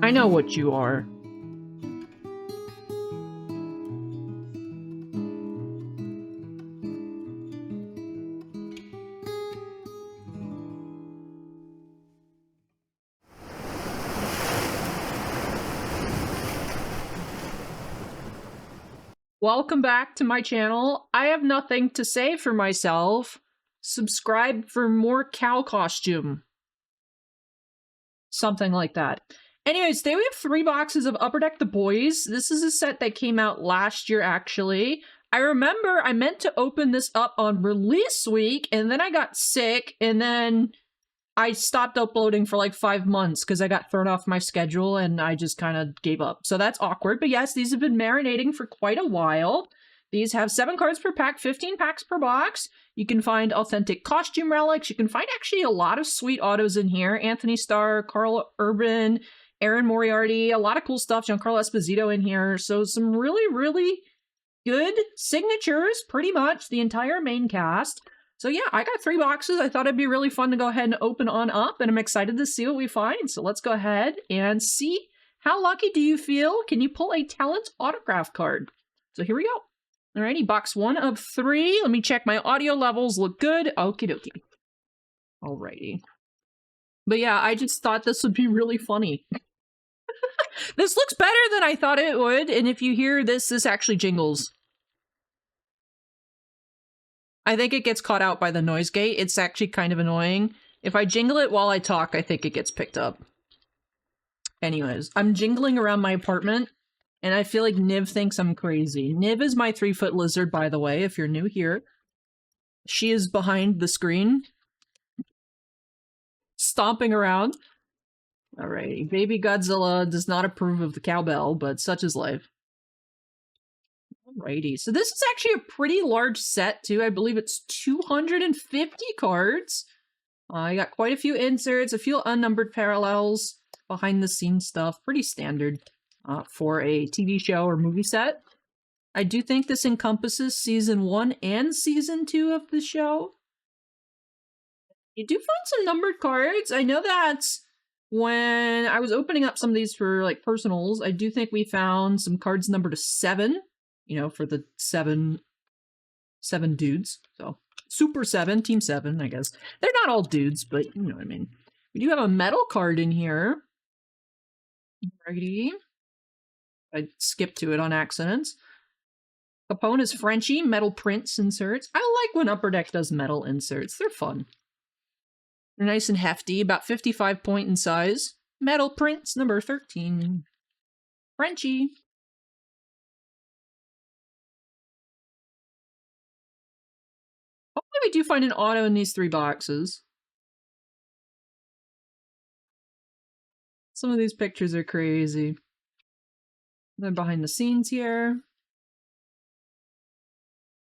I know what you are. Welcome back to my channel. I have nothing to say for myself. Subscribe for more cow costume. Something like that. Anyways, today we have 3 boxes of Upper Deck the Boys. This is a set that came out last year, actually. I remember I meant to open this up on release week, and then I got sick, and then I stopped uploading for like 5 months because I got thrown off my schedule and I just kind of gave up. So that's awkward. But yes, these have been marinating for quite a while. These have 7 cards per pack, 15 packs per box. You can find authentic costume relics. You can find actually a lot of sweet autos in here. Anthony Starr, Carl Urban, Aaron Moriarty, a lot of cool stuff. Giancarlo Esposito in here. So some really, really good signatures, pretty much the entire main cast. So yeah, I got 3 boxes. I thought it'd be really fun to go ahead and open on up, and I'm excited to see what we find. So let's go ahead and see. How lucky do you feel? Can you pull a talent autograph card? So here we go. Alrighty, box 1 of 3. Let me check my audio levels. Look good. Okie dokie. Alrighty. But yeah, I just thought this would be really funny. This looks better than I thought it would, and if you hear this, this actually jingles. I think it gets caught out by the noise gate. It's actually kind of annoying. If I jingle it while I talk, I think it gets picked up. Anyways, I'm jingling around my apartment, and I feel like Niv thinks I'm crazy. Niv is my 3-foot lizard, by the way, if you're new here. She is behind the screen, stomping around. Alrighty, baby Godzilla does not approve of the cowbell, but such is life. Alrighty, so this is actually a pretty large set, too. I believe it's 250 cards. I got quite a few inserts, a few unnumbered parallels, behind-the-scenes stuff. Pretty standard for a TV show or movie set. I do think this encompasses Season 1 and Season 2 of the show. You do find some numbered cards. I know that when I was opening up some of these for, like, personals, I do think we found some cards numbered to 7. You know, for the seven dudes. So, Super 7, Team 7, I guess. They're not all dudes, but you know what I mean. We do have a metal card in here. Alrighty. I skipped to it on accident. Capone is Frenchy, metal prints inserts. I like when Upper Deck does metal inserts. They're fun. They're nice and hefty, about 55 point in size. Metal prints, number 13. Frenchy. Hopefully we do find an auto in these 3 boxes. Some of these pictures are crazy. They're behind the scenes here.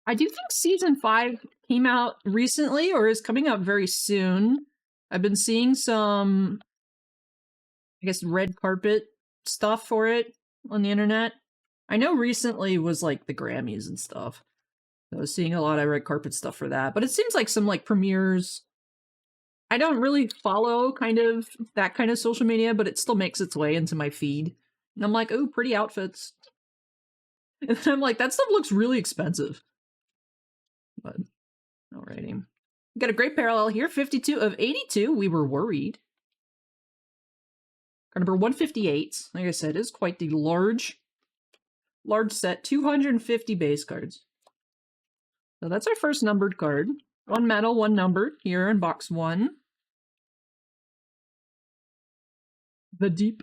I do think Season 5 came out recently or is coming out very soon. I've been seeing some, I guess, red carpet stuff for it on the internet. I know recently was like the Grammys and stuff. I was seeing a lot of red carpet stuff for that, but it seems like some like premieres. I don't really follow kind of that kind of social media, but it still makes its way into my feed. And I'm like, oh, pretty outfits. And I'm like, that stuff looks really expensive. But, alrighty. We got a great parallel here, 52 of 82. We were worried. Card number 158. Like I said, is quite the large set, 250 base cards. So that's our first numbered card. 1 metal, 1 numbered here in box 1. The Deep.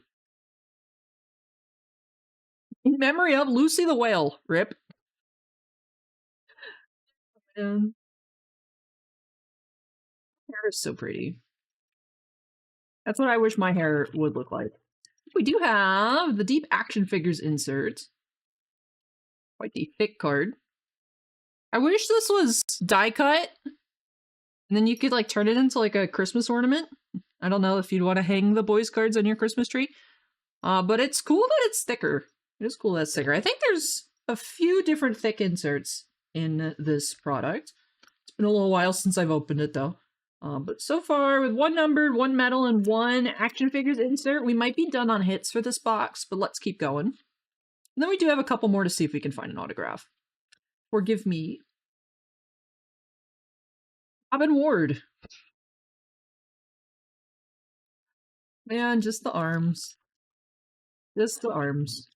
In memory of Lucy the Whale. Rip. Hair is so pretty. That's what I wish my hair would look like. We do have the Deep action figures insert. Quite the thick card. I wish this was die cut. And then you could like turn it into like a Christmas ornament. I don't know if you'd want to hang the boys cards on your Christmas tree. But it's cool that it's thicker. It is cool that it's thicker. I think there's a few different thick inserts in this product. It's been a little while since I've opened it though. But so far, with one numbered, one metal, and one action figures insert, we might be done on hits for this box, but let's keep going. And then we do have a couple more to see if we can find an autograph. Forgive me. Robin Ward. Man, just the arms. Just the arms.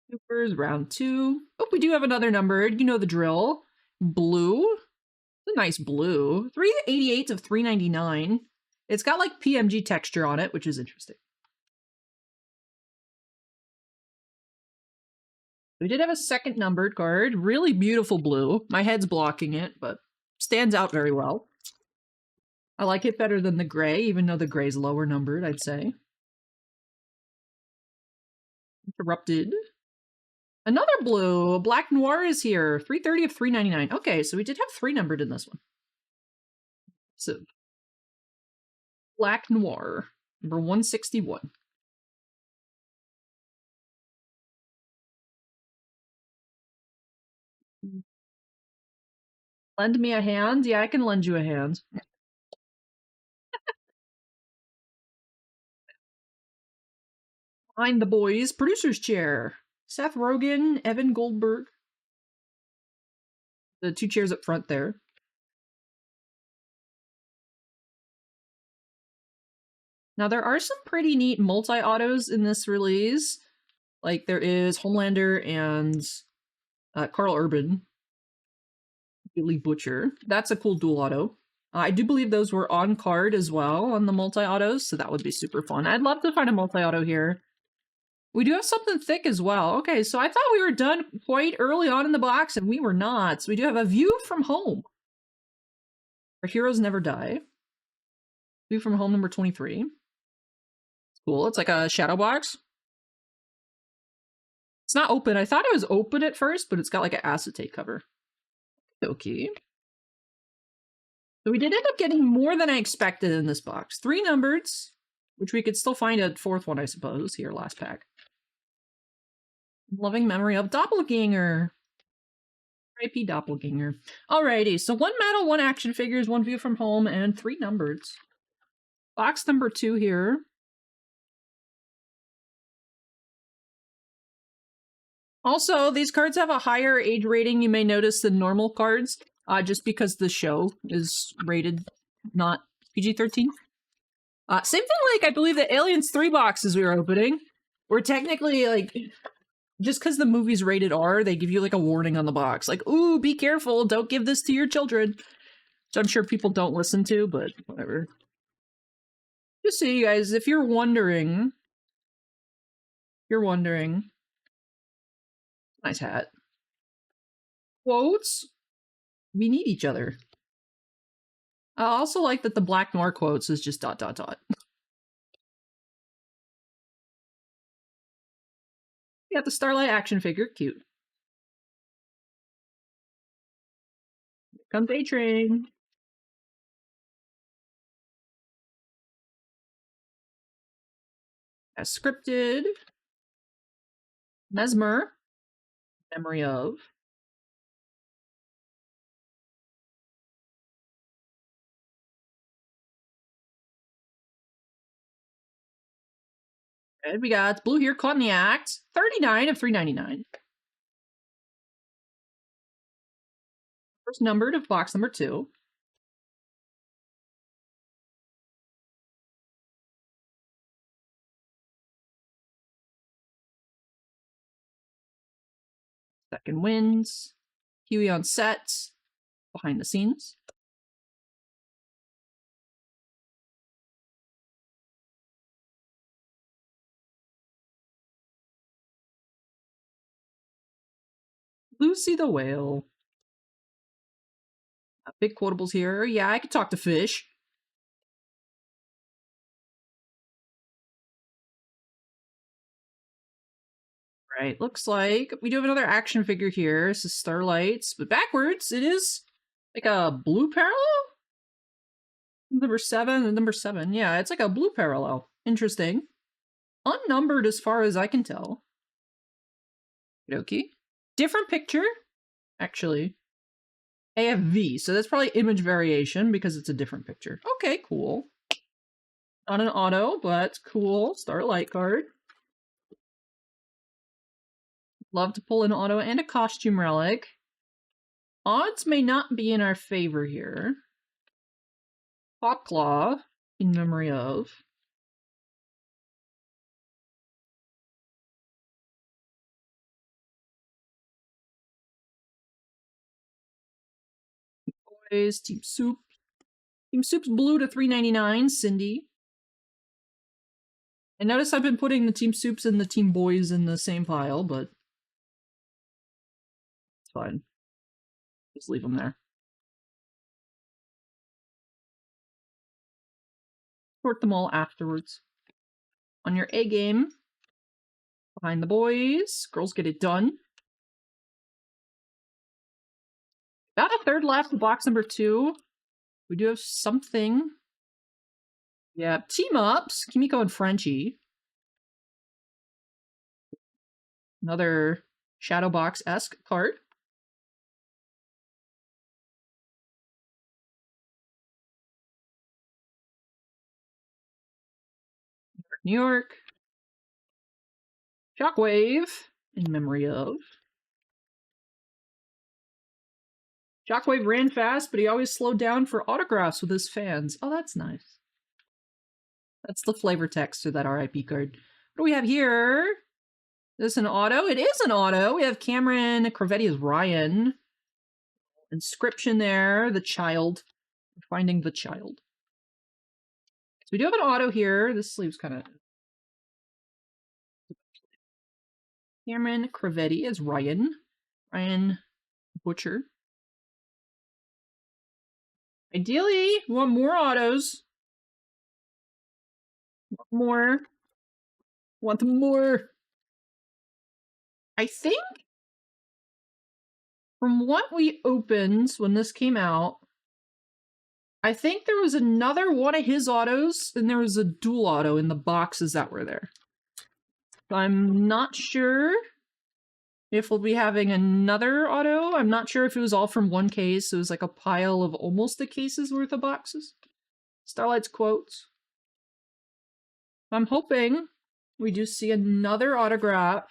Supers, round 2. Oh, we do have another numbered. You know the drill. Blue. It's a nice blue. 388 of 399. It's got like PMG texture on it, which is interesting. We did have a second numbered card. Really beautiful blue. My head's blocking it, but stands out very well. I like it better than the gray, even though the gray's lower numbered, I'd say. Interrupted. Another blue. Black Noir is here. 330 of 399. Okay, so we did have 3 numbered in this one. So, Black Noir, number 161. Lend me a hand? Yeah, I can lend you a hand. Behind the boys, producer's chair. Seth Rogen, Evan Goldberg. The 2 chairs up front there. Now, there are some pretty neat multi-autos in this release. Like, there is Homelander and Carl Urban. Billy Butcher. That's a cool dual auto. I do believe those were on card as well on the multi-autos, so that would be super fun. I'd love to find a multi-auto here. We do have something thick as well. Okay, so I thought we were done quite early on in the box, and we were not. So we do have a View from Home. Our heroes never die. View from Home number 23. Cool. It's like a shadow box. It's not open. I thought it was open at first, but it's got like an acetate cover. Okay. So we did end up getting more than I expected in this box. 3 numbereds, which we could still find a 4th one, I suppose, here, last pack. Loving memory of Doppelganger. R.I.P. Doppelganger. Alrighty, so 1 metal, 1 action figures, 1 View from Home, and 3 numbereds. Box number 2 here. Also, these cards have a higher age rating, you may notice, than normal cards, just because the show is rated not PG-13. Same thing, like, I believe the Aliens 3 boxes we were opening were technically, like, just because the movie's rated R, they give you, like, a warning on the box. Like, ooh, be careful, don't give this to your children. Which I'm sure people don't listen to, but whatever. Just so you guys, if you're wondering... Nice hat. Quotes? We need each other. I also like that the Black Noir quotes is just ... We got the Starlight action figure. Cute. Here comes A-Train. As scripted. Mesmer. Memory of. And we got Blue here, caught in the act. 39 of 399. First numbered of box number 2. Second wins. Huey on set. Behind the scenes. Lucy the Whale. Big quotables here. Yeah, I could talk to fish. Right, looks like we do have another action figure here. This is Starlights, but backwards, it is like a blue parallel? Number 7 and number 7. Yeah, it's like a blue parallel. Interesting. Unnumbered as far as I can tell. Okay. Different picture, actually. AFV, so that's probably image variation because it's a different picture. Okay, cool. Not an auto, but cool. Starlight card. Love to pull an auto and a costume relic. Odds may not be in our favor here. Hawklaw, in memory of. Boys, Team Supe. Team Supe's blue to 3.99, Cindy. And notice I've been putting the Team Supes and the Team Boys in the same pile, but it's fine. Just leave them there. Sort them all afterwards. On your A game, behind the boys, girls get it done. About a third left of box number 2. We do have something. Yeah, team ups, Kimiko and Frenchie. Another shadow box-esque card. New York. Shockwave, in memory of. Shockwave ran fast, but he always slowed down for autographs with his fans. Oh, that's nice. That's the flavor text to that RIP card. What do we have here? Is this an auto? It is an auto. We have Cameron Cravetti as Ryan. Inscription there, the child. We're finding the child. So we do have an auto here. This sleeve's kind of... Cameron Cravetti as Ryan. Ryan Butcher. Ideally, we want more autos. More. Want more. I think from what we opened when this came out, I think there was another one of his autos, and there was a dual auto in the boxes that were there. So I'm not sure if we'll be having another auto. I'm not sure if it was all from one case. It was like a pile of almost a case's worth of boxes. Starlight's quotes. I'm hoping we do see another autograph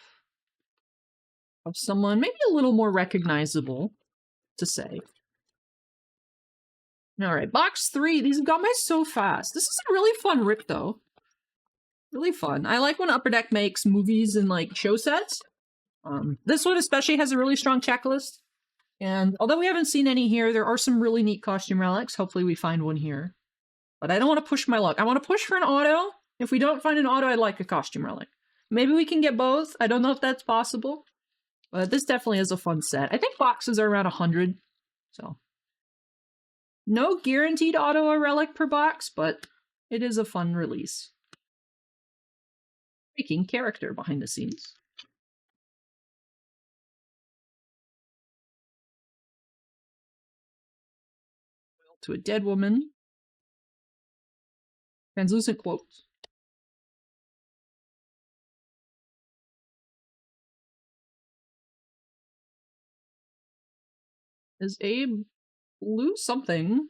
of someone maybe a little more recognizable to say. All right, box 3. These have gone by so fast. This is a really fun rip, though. Really fun. I like when Upper Deck makes movies and like show sets. This one especially has a really strong checklist. And although we haven't seen any here, there are some really neat costume relics. Hopefully we find one here. But I don't want to push my luck. I want to push for an auto. If we don't find an auto, I'd like a costume relic. Maybe we can get both. I don't know if that's possible. But this definitely is a fun set. I think boxes are around 100. So no guaranteed auto or relic per box, but it is a fun release. Making character behind the scenes. To a dead woman. Translucent quotes. Is a blue something.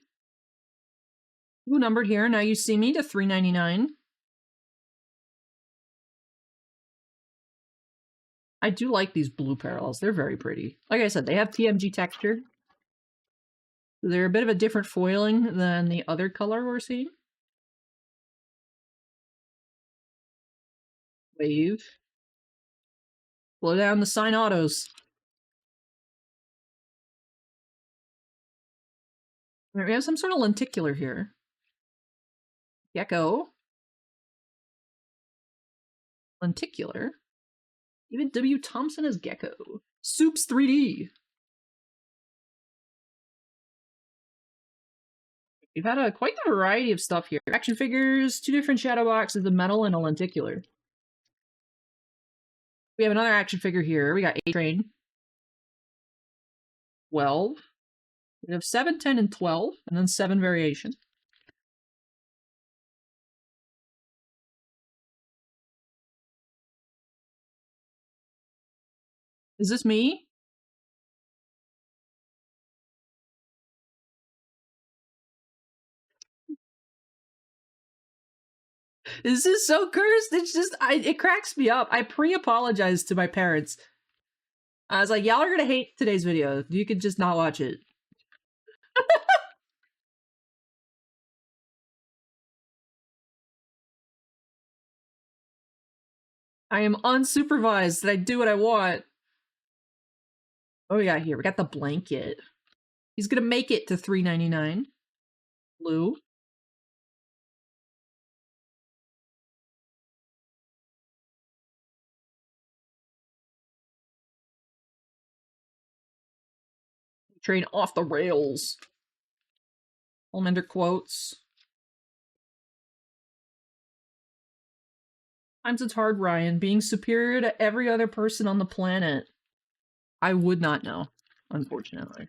Blue numbered here. Now you see me to 3.99. I do like these blue parallels. They're very pretty. Like I said, they have TMG texture. They're a bit of a different foiling than the other color we're seeing. Wave. Slow down the sign autos. We have some sort of lenticular here. Gecko. Lenticular. Even W. Thompson as Gecko. Supe's 3D. We've had quite the variety of stuff here. Action figures, 2 different shadow boxes, a metal, and a lenticular. We have another action figure here. We got A-Train. 12. We have 7, 10, and 12, and then 7 variations. Is this me? This is so cursed. It's just, it cracks me up. I pre-apologized to my parents. I was like, y'all are gonna hate today's video. You could just not watch it. I am unsupervised and I do what I want. Oh, we got here. We got the blanket. He's gonna make it to $3.99. Blue. Train off the rails. Homelander quotes. Times it's hard, Ryan. Being superior to every other person on the planet. I would not know, unfortunately.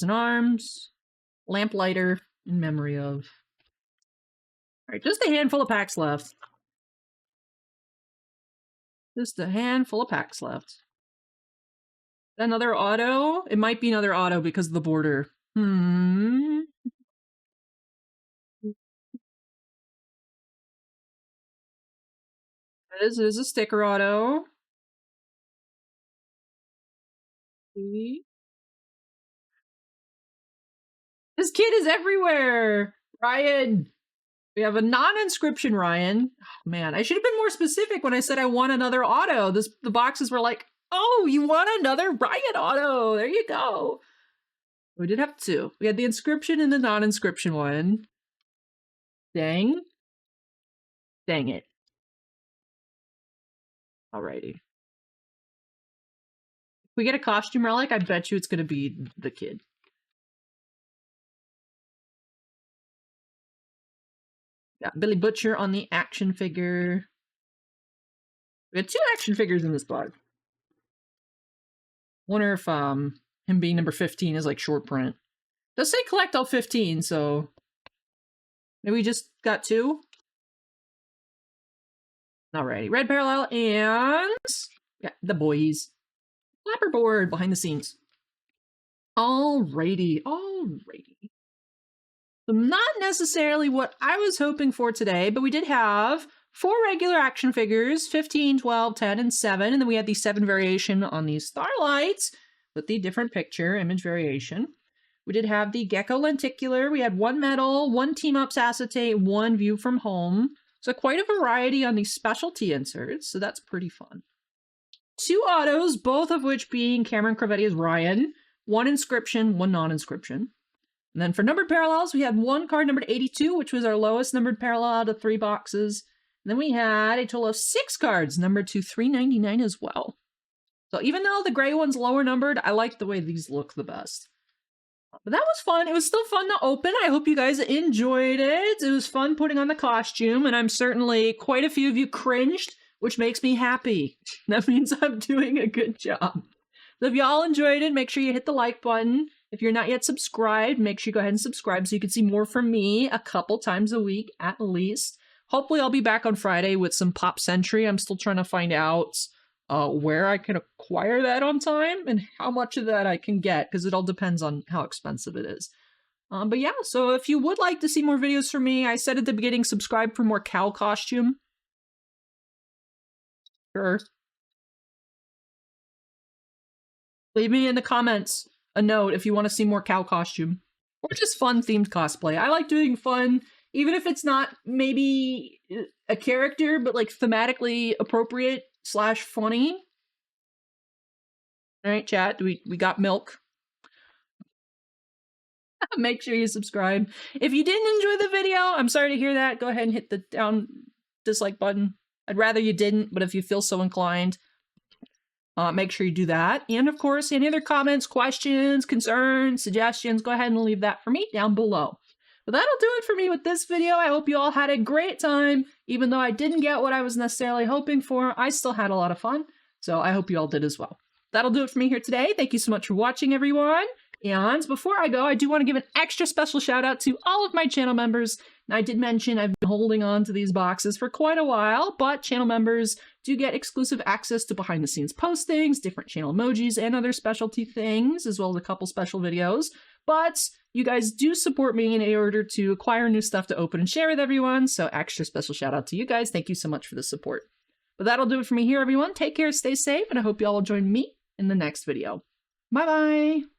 In arms. Lamplighter in memory of. Alright, just a handful of packs left. Just a handful of packs left. Another auto? It might be another auto because of the border. It is a sticker auto. See? This kid is everywhere! Ryan! We have a non-inscription Ryan. Oh, man, I should have been more specific when I said I want another auto. The boxes were like, oh, you want another Ryan auto? There you go. We did have two. We had the inscription and the non-inscription one. Dang. Dang it. Alrighty. If we get a costume relic, I bet you it's going to be the kid. Got Billy Butcher on the action figure. We had two action figures in this box. Wonder if him being number 15 is like short print. Does say collect all 15, so maybe we just got two. Alrighty, red parallel and yeah, the boys. Clapperboard behind the scenes. Alrighty. So not necessarily what I was hoping for today, but we did have 4 regular action figures, 15, 12, 10, and 7, and then we had the 7 variation on these Starlights with the different picture image variation. We did have the Gecko Lenticular, we had 1 metal, 1 team-ups acetate, 1 view from home. So quite a variety on these specialty inserts, so that's pretty fun. 2 autos, both of which being Cameron Cravetti as Ryan, 1 inscription, 1 non-inscription. And then for numbered parallels, we had 1 card numbered 82, which was our lowest numbered parallel out of 3 boxes. And then we had a total of 6 cards numbered to $3.99 as well. So even though the gray one's lower numbered, I like the way these look the best. But that was fun. It was still fun to open. I hope you guys enjoyed it. It was fun putting on the costume, and I'm certainly quite a few of you cringed, which makes me happy. That means I'm doing a good job. So if y'all enjoyed it, make sure you hit the like button. If you're not yet subscribed, make sure you go ahead and subscribe so you can see more from me a couple times a week at least. Hopefully I'll be back on Friday with some Pop Century. I'm still trying to find out where I can acquire that on time and how much of that I can get, because it all depends on how expensive it is. But yeah, so if you would like to see more videos from me, I said at the beginning, subscribe for more Cal costume. Sure. Leave me in the comments a note if you want to see more Cal costume. Or just fun themed cosplay. I like doing fun, even if it's not maybe a character, but like thematically appropriate / funny. Alright, chat, we got milk. Make sure you subscribe. If you didn't enjoy the video, I'm sorry to hear that. Go ahead and hit the down dislike button. I'd rather you didn't, but if you feel so inclined, make sure you do that. And of course, any other comments, questions, concerns, suggestions, go ahead and leave that for me down below. But that'll do it for me with this video. I hope you all had a great time. Even though I didn't get what I was necessarily hoping for, I still had a lot of fun. So I hope you all did as well. That'll do it for me here today. Thank you so much for watching, everyone. And before I go, I do want to give an extra special shout out to all of my channel members. And I did mention I've been holding on to these boxes for quite a while, but channel members do get exclusive access to behind the scenes postings, different channel emojis, and other specialty things, as well as a couple special videos. but you guys do support me in order to acquire new stuff to open and share with everyone, so extra special shout out to you guys. Thank you so much for the support. But that'll do it for me here, everyone. Take care, stay safe, and I hope you all will join me in the next video. Bye-bye!